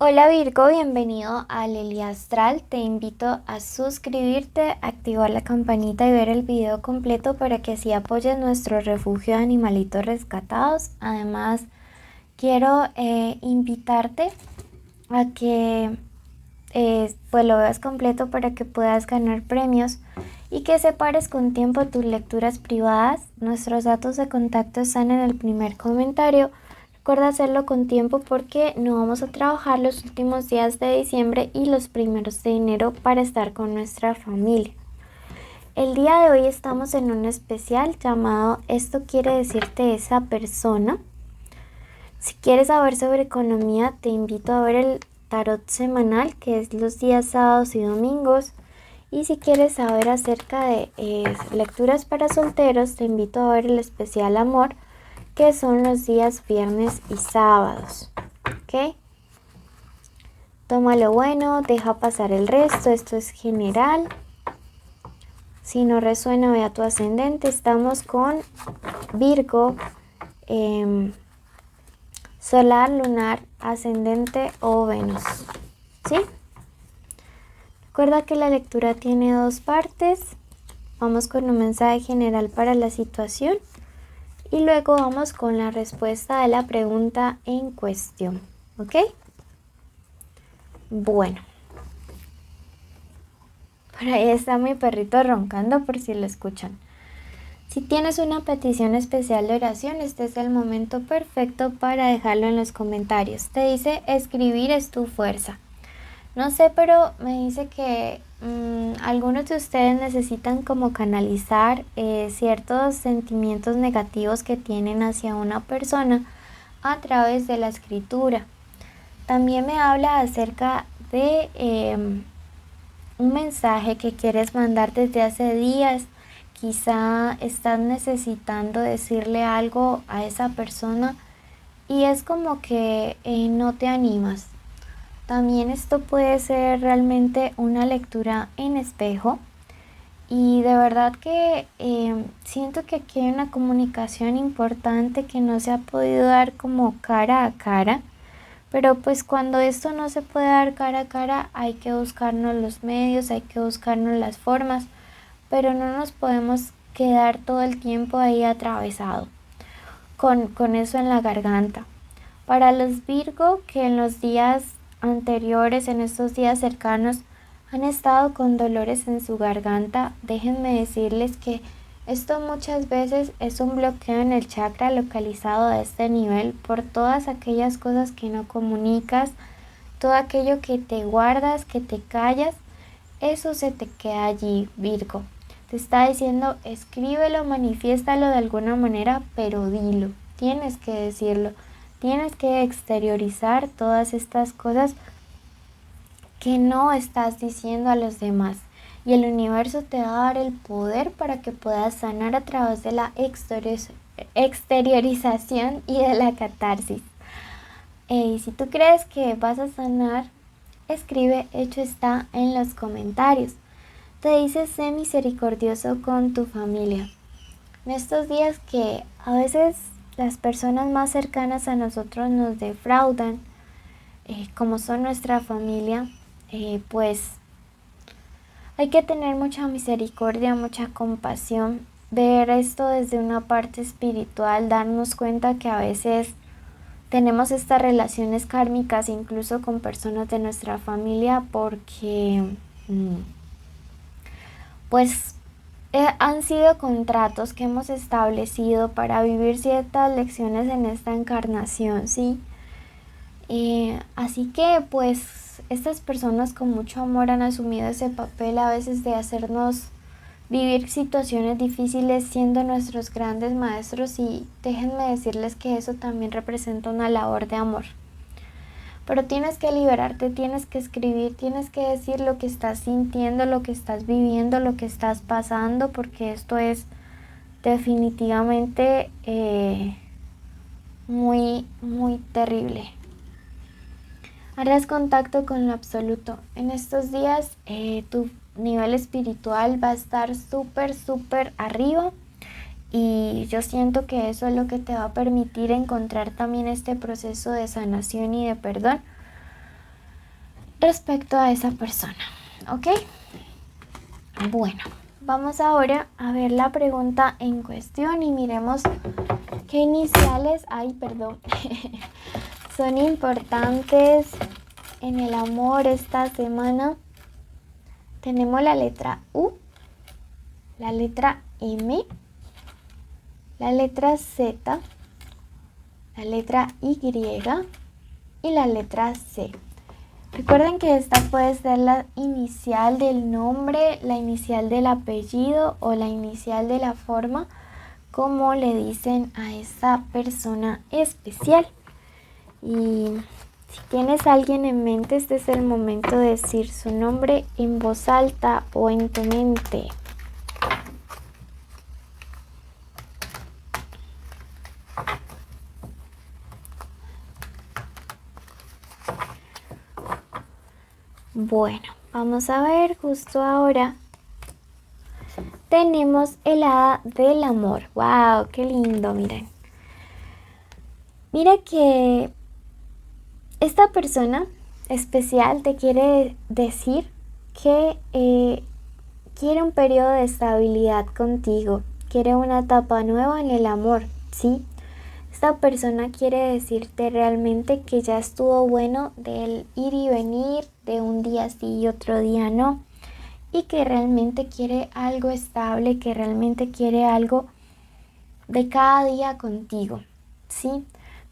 Hola Virgo, bienvenido a Lelia Astral. Te invito a suscribirte, activar la campanita y ver el video completo para que así apoyes nuestro refugio de animalitos rescatados. Además, quiero invitarte a que pues lo veas completo para que puedas ganar premios y que separes con tiempo tus lecturas privadas. Nuestros datos de contacto están en el primer comentario. Recuerda hacerlo con tiempo porque no vamos a trabajar los últimos días de diciembre y los primeros de enero para estar con nuestra familia. El día de hoy estamos en un especial llamado Esto quiere decirte esa persona. Si quieres saber sobre economía, te invito a ver el tarot semanal, que es los días sábados y domingos. Y si quieres saber acerca de lecturas para solteros, te invito a ver el especial amor, que son los días viernes y sábados. ¿Ok? Toma lo bueno, deja pasar el resto. Esto es general. Si no resuena, ve a tu ascendente. Estamos con Virgo, solar, lunar, ascendente o Venus. ¿Sí? Recuerda que la lectura tiene dos partes. Vamos con un mensaje general para la situación y luego vamos con la respuesta de la pregunta en cuestión. ¿Ok? Bueno. Por ahí está mi perrito roncando por si lo escuchan. Si tienes una petición especial de oración, este es el momento perfecto para dejarlo en los comentarios. Te dice, escribir es tu fuerza. No sé, pero me dice que algunos de ustedes necesitan como canalizar ciertos sentimientos negativos que tienen hacia una persona a través de la escritura. También me habla acerca de un mensaje que quieres mandar desde hace días. Quizá estás necesitando decirle algo a esa persona y es como que no te animas. También esto puede ser realmente una lectura en espejo y de verdad que siento que aquí hay una comunicación importante que no se ha podido dar como cara a cara, pero pues cuando esto no se puede dar cara a cara hay que buscarnos los medios, hay que buscarnos las formas, pero no nos podemos quedar todo el tiempo ahí atravesado con eso en la garganta. Para los Virgo que en los días anteriores, en estos días cercanos, han estado con dolores en su garganta, déjenme decirles que esto muchas veces es un bloqueo en el chakra localizado a este nivel por todas aquellas cosas que no comunicas, todo aquello que te guardas, que te callas, eso se te queda allí, Virgo. Te está diciendo, escríbelo, manifiéstalo de alguna manera, pero dilo, tienes que decirlo. Tienes que exteriorizar todas estas cosas que no estás diciendo a los demás. Y el universo te va a dar el poder para que puedas sanar a través de la exteriorización y de la catarsis. Y si tú crees que vas a sanar, escribe hecho está en los comentarios. Te dice, sé misericordioso con tu familia. En estos días que a veces las personas más cercanas a nosotros nos defraudan, como son nuestra familia, pues hay que tener mucha misericordia, mucha compasión, ver esto desde una parte espiritual, darnos cuenta que a veces tenemos estas relaciones kármicas incluso con personas de nuestra familia porque pues han sido contratos que hemos establecido para vivir ciertas lecciones en esta encarnación, ¿sí? Así que pues estas personas con mucho amor han asumido ese papel a veces de hacernos vivir situaciones difíciles siendo nuestros grandes maestros y déjenme decirles que eso también representa una labor de amor. Pero tienes que liberarte, tienes que escribir, tienes que decir lo que estás sintiendo, lo que estás viviendo, lo que estás pasando, porque esto es definitivamente muy, muy terrible. Harás contacto con lo absoluto. En estos días tu nivel espiritual va a estar súper, súper arriba. Y yo siento que eso es lo que te va a permitir encontrar también este proceso de sanación y de perdón. respecto a esa persona, ¿ok? Bueno, vamos ahora a ver la pregunta en cuestión y miremos qué iniciales, son importantes en el amor esta semana. Tenemos la letra U, la letra M, la letra Z, la letra Y y la letra C. Recuerden que esta puede ser la inicial del nombre, la inicial del apellido o la inicial de la forma como le dicen a esa persona especial. Y si tienes a alguien en mente, este es el momento de decir su nombre en voz alta o en tu mente. Bueno, vamos a ver justo ahora. Tenemos el hada del amor. ¡Wow! ¡Qué lindo! Miren. Mira que esta persona especial te quiere decir que quiere un periodo de estabilidad contigo. Quiere una etapa nueva en el amor, ¿sí? Esta persona quiere decirte realmente que ya estuvo bueno del ir y venir, de un día sí y otro día no, y que realmente quiere algo estable, que realmente quiere algo de cada día contigo, ¿sí?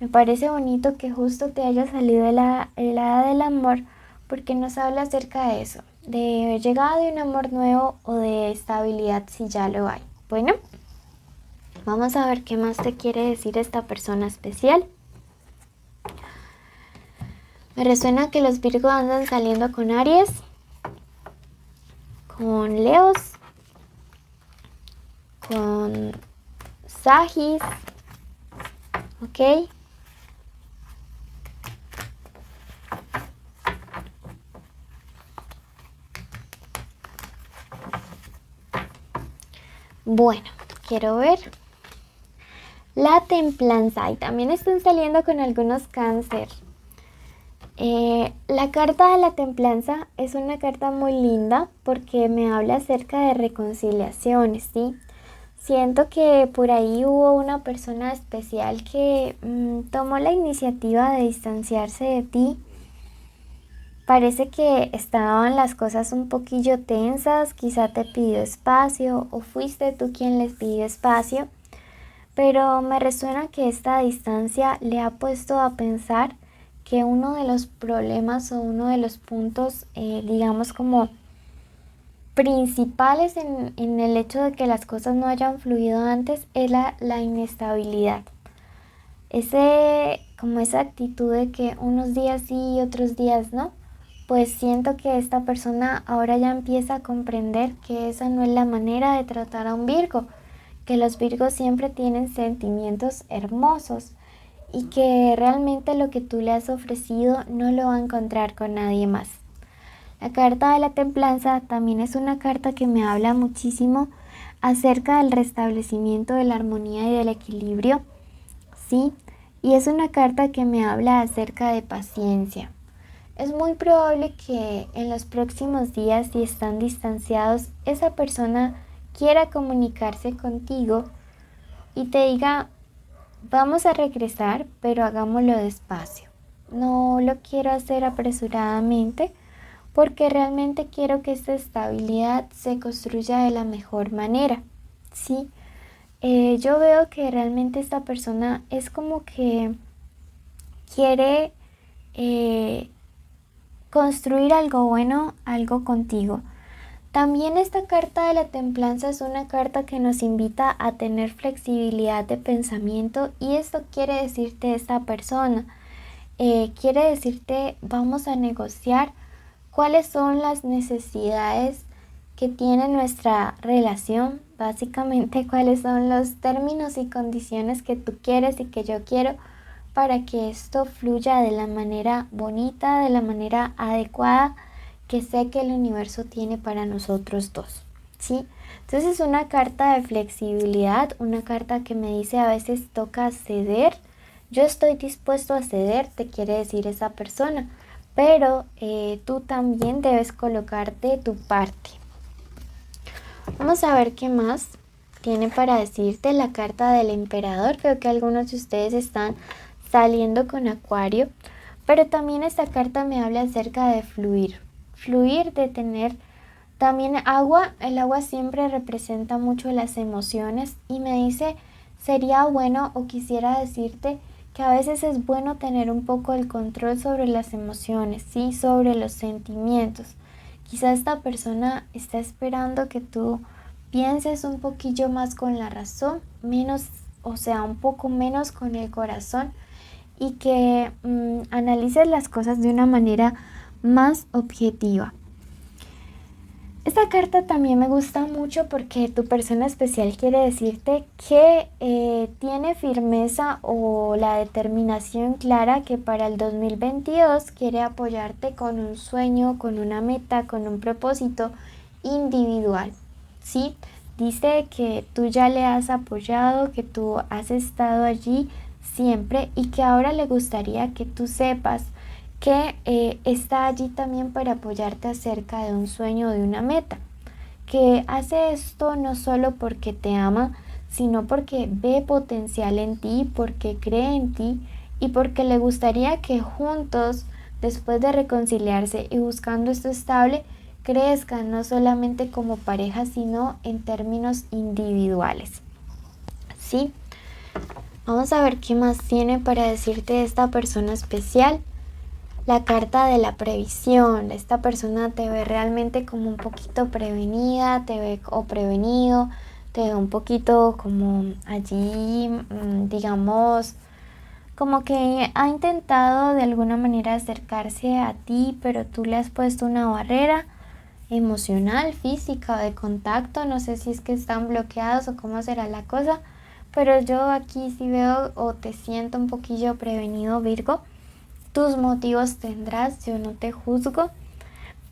Me parece bonito que justo te haya salido el hada del amor, porque nos habla acerca de eso, de llegada de un amor nuevo o de estabilidad si ya lo hay. Bueno, vamos a ver qué más te quiere decir esta persona especial. Me resuena que los Virgos andan saliendo con Aries, con Leos, con Sagis, ¿ok? Bueno, quiero ver la templanza y también están saliendo con algunos cáncer. La carta de la templanza es una carta muy linda porque me habla acerca de reconciliaciones, ¿sí? Siento que por ahí hubo una persona especial que tomó la iniciativa de distanciarse de ti. Parece que estaban las cosas un poquillo tensas, quizá te pidió espacio o fuiste tú quien les pidió espacio, pero me resuena que esta distancia le ha puesto a pensar que uno de los problemas o uno de los puntos, digamos como principales en el hecho de que las cosas no hayan fluido antes es la inestabilidad. Como esa actitud de que unos días sí y otros días no, pues siento que esta persona ahora ya empieza a comprender que esa no es la manera de tratar a un Virgo, que los Virgos siempre tienen sentimientos hermosos y que realmente lo que tú le has ofrecido no lo va a encontrar con nadie más. La carta de la templanza también es una carta que me habla muchísimo acerca del restablecimiento de la armonía y del equilibrio, ¿sí? Y es una carta que me habla acerca de paciencia. Es muy probable que en los próximos días, si están distanciados, esa persona quiera comunicarse contigo y te diga, vamos a regresar, pero hagámoslo despacio. No lo quiero hacer apresuradamente porque realmente quiero que esta estabilidad se construya de la mejor manera, ¿sí? Yo veo que realmente esta persona es como que quiere construir algo bueno, algo contigo. También esta carta de la templanza es una carta que nos invita a tener flexibilidad de pensamiento y esto quiere decirte esta persona. Quiere decirte vamos a negociar cuáles son las necesidades que tiene nuestra relación, básicamente cuáles son los términos y condiciones que tú quieres y que yo quiero para que esto fluya de la manera bonita, de la manera adecuada que sé que el universo tiene para nosotros dos, ¿sí? Entonces es una carta de flexibilidad, una carta que me dice a veces toca ceder. Yo estoy dispuesto a ceder, te quiere decir esa persona, pero tú también debes colocar de tu parte. Vamos a ver qué más tiene para decirte la carta del emperador. Veo que algunos de ustedes están saliendo con Acuario, pero también esta carta me habla acerca de fluir, de tener también agua. El agua siempre representa mucho las emociones y me dice, sería bueno o quisiera decirte que a veces es bueno tener un poco el control sobre las emociones, sí, sobre los sentimientos. Quizá esta persona está esperando que tú pienses un poquillo más con la razón, menos, o sea, un poco menos con el corazón, y que analices las cosas de una manera más objetiva. Esta carta también me gusta mucho porque tu persona especial quiere decirte que tiene firmeza o la determinación clara que para el 2022 quiere apoyarte con un sueño, con una meta, con un propósito individual, ¿sí? Dice que tú ya le has apoyado, que tú has estado allí siempre y que ahora le gustaría que tú sepas que está allí también para apoyarte acerca de un sueño o de una meta, que hace esto no solo porque te ama, sino porque ve potencial en ti, porque cree en ti y porque le gustaría que juntos, después de reconciliarse y buscando esto estable, crezcan no solamente como pareja, sino en términos individuales. ¿Sí? Vamos a ver qué más tiene para decirte esta persona especial. La carta de la previsión. Esta persona te ve realmente como un poquito prevenida, te ve o prevenido, te ve un poquito como allí, digamos, como que ha intentado de alguna manera acercarse a ti, pero tú le has puesto una barrera emocional, física, de contacto. No sé si es que están bloqueados o cómo será la cosa, pero yo aquí sí veo o te siento un poquillo prevenido, Virgo. Tus motivos tendrás, yo no te juzgo,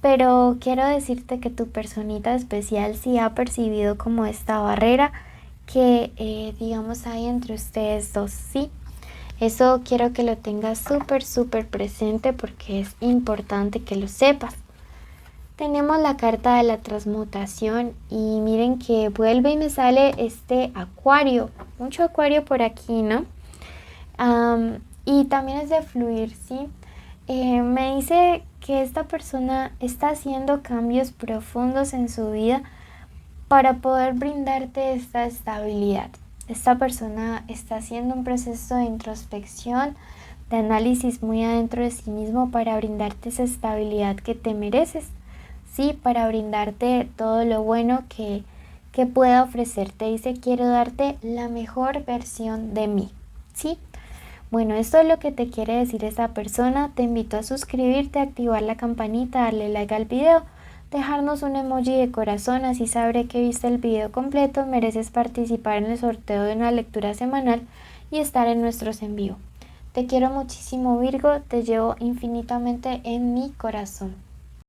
pero quiero decirte que tu personita especial sí ha percibido como esta barrera que digamos hay entre ustedes dos, ¿sí? Eso quiero que lo tengas súper presente porque es importante que lo sepas. Tenemos la carta de la transmutación y miren que vuelve y me sale este Acuario, mucho Acuario por aquí, ¿no? Y también es de fluir, ¿sí? Me dice que esta persona está haciendo cambios profundos en su vida para poder brindarte esta estabilidad. Esta persona está haciendo un proceso de introspección, de análisis muy adentro de sí mismo para brindarte esa estabilidad que te mereces, ¿sí? Para brindarte todo lo bueno que pueda ofrecerte. Dice, quiero darte la mejor versión de mí, ¿sí? Bueno, esto es lo que te quiere decir esta persona. Te invito a suscribirte, activar la campanita, darle like al video, dejarnos un emoji de corazón, así sabré que viste el video completo, mereces participar en el sorteo de una lectura semanal y estar en nuestros en vivo. Te quiero muchísimo, Virgo, te llevo infinitamente en mi corazón.